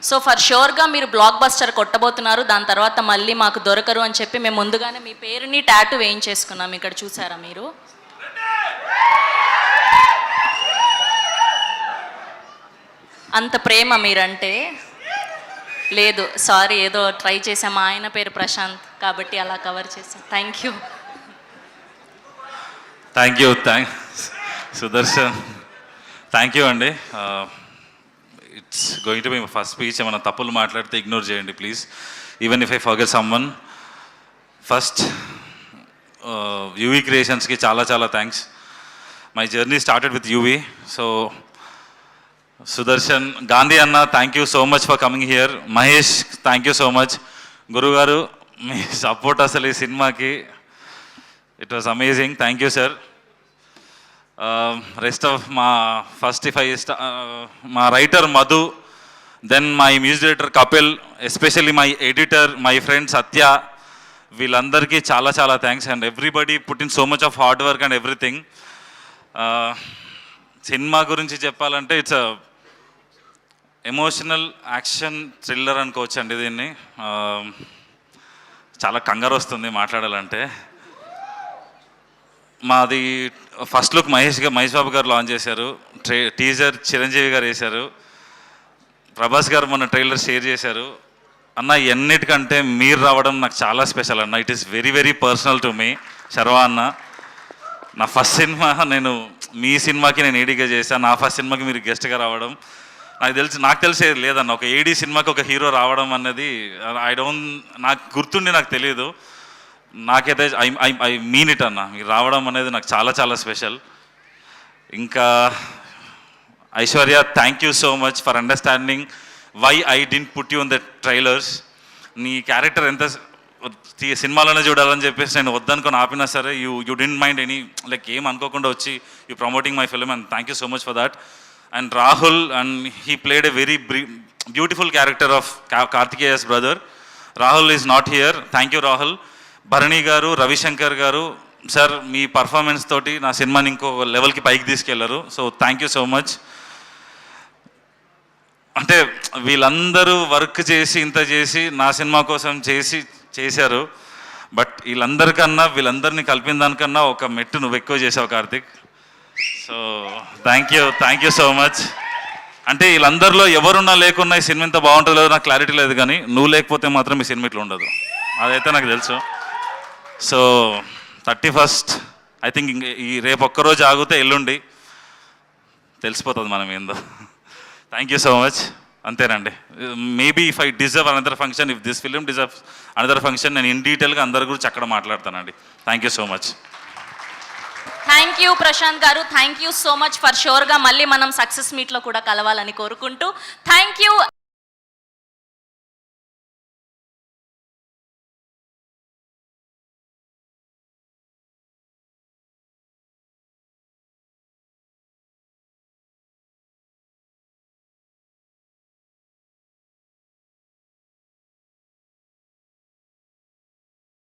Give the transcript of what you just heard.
So for షూర్గా మీరు block buster కొట్టబోతున్నారు. దాని తర్వాత మళ్ళీ మాకు దొరకరు అని చెప్పి మేము ముందుగానే మీ పేరుని టాటూ వేయించేసుకున్నాం. ఇక్కడ చూసారా మీరు? అంత ప్రేమ మీరంటే. లేదు సారీ, ఏదో ట్రై చేసాం. మా ఆయన పేరు ప్రశాంత్ కాబట్టి అలా కవర్ చేసాం. Thank you. Sudarshan, thank you అండి. It's going to be my first speech. ఏమైనా తప్పులు మాట్లాడితే ఇగ్నోర్ చేయండి please, even if I forget someone. First UV క్రియేషన్స్కి చాలా చాలా thanks. My journey started with UV. So Sudarshan, Gandhi అన్న, thank you so much for coming here. Mahesh, thank you so much. గురుగారు, మీ సపోర్ట్ అసలు ఈ సినిమాకి it was amazing. Thank you sir. Rest of మా ఫస్ట్ మా writer Madhu, then my music director Kapil, especially my editor, my friend Satya, వీళ్ళందరికీ చాలా చాలా thanks. And everybody put in so much of hard work and everything. Cinema గురించి చెప్పాలంటే it's emotional action thriller అనుకోవచ్చు అండి. దీన్ని చాలా కంగారు వస్తుంది మాట్లాడాలంటే. మాది ఫస్ట్ లుక్ మహేష్ బాబు గారు లాంచ్ చేశారు. టీజర్ చిరంజీవి గారు వేశారు. ప్రభాస్ గారు మొన్న ట్రైలర్ షేర్ చేశారు. అన్న, ఎన్నిటికంటే మీరు రావడం నాకు చాలా స్పెషల్ అన్న. It is very very personal to me. Sharwa అన్న, నా ఫస్ట్ సినిమా, నేను మీ సినిమాకి నేను ఏడీగా చేశాను. నా ఫస్ట్ సినిమాకి మీరు గెస్ట్గా రావడం నాకు తెలిసేది లేదన్న. ఒక ఏడీ సినిమాకి ఒక హీరో రావడం అన్నది నాకు గుర్తుండి నాకు తెలియదు. నాకైతే ఐ మీన్ ఇట్ అన్న. మీరు రావడం అనేది నాకు చాలా చాలా స్పెషల్. ఇంకా Aishwarya, thank you so much for understanding why I didn't put you in the trailers. నీ క్యారెక్టర్ ఎంత సినిమాలోనే చూడాలని చెప్పేసి నేను వద్దనుకొని ఆపినా సరే you didn't mind any, like ఏం అనుకోకుండా వచ్చి you promoting my film, and thank you so much for that. And Rahul, and he played a very beautiful character of Karthikeya's brother. Rahul is not here. Thank you Rahul. Bharani గారు, రవిశంకర్ గారు, sir మీ performance తోటి నా సినిమాని ఇంకో లెవెల్కి పైకి తీసుకెళ్లారు. So thank you so much. అంటే వీళ్ళందరూ వర్క్ చేసి ఇంత చేసి నా సినిమా కోసం చేశారు. బట్ వీళ్ళందరినీ కలిపిన దానికన్నా ఒక మెట్టు నువ్వు ఎక్కువ చేసావు Karthik. So thank you so much. అంటే వీళ్ళందరిలో ఎవరున్నా లేకున్నా ఈ సినిమా ఇంత బాగుంటుందో నాకు క్లారిటీ లేదు, కానీ నువ్వు లేకపోతే మాత్రం ఈ సినిమా ఇట్లా ఉండదు, అదైతే నాకు తెలుసు. సో 31st ఐ థింక్ ఈ రేపు ఒక్కరోజు ఆగితే ఎల్లుండి తెలిసిపోతుంది మనం ఏందో. Thank you so much. అంతేనండి. Maybe if I deserve another function, if this film deserve another function, నేను ఇన్ డీటెయిల్గా అందరి గురించి అక్కడ మాట్లాడతానండి. Thank you so much. Thank you Prashant గారు. Thank you so much. For షూర్గా మళ్ళీ మనం సక్సెస్ మీట్లో కూడా కలవాలని కోరుకుంటూ థ్యాంక్ యూ.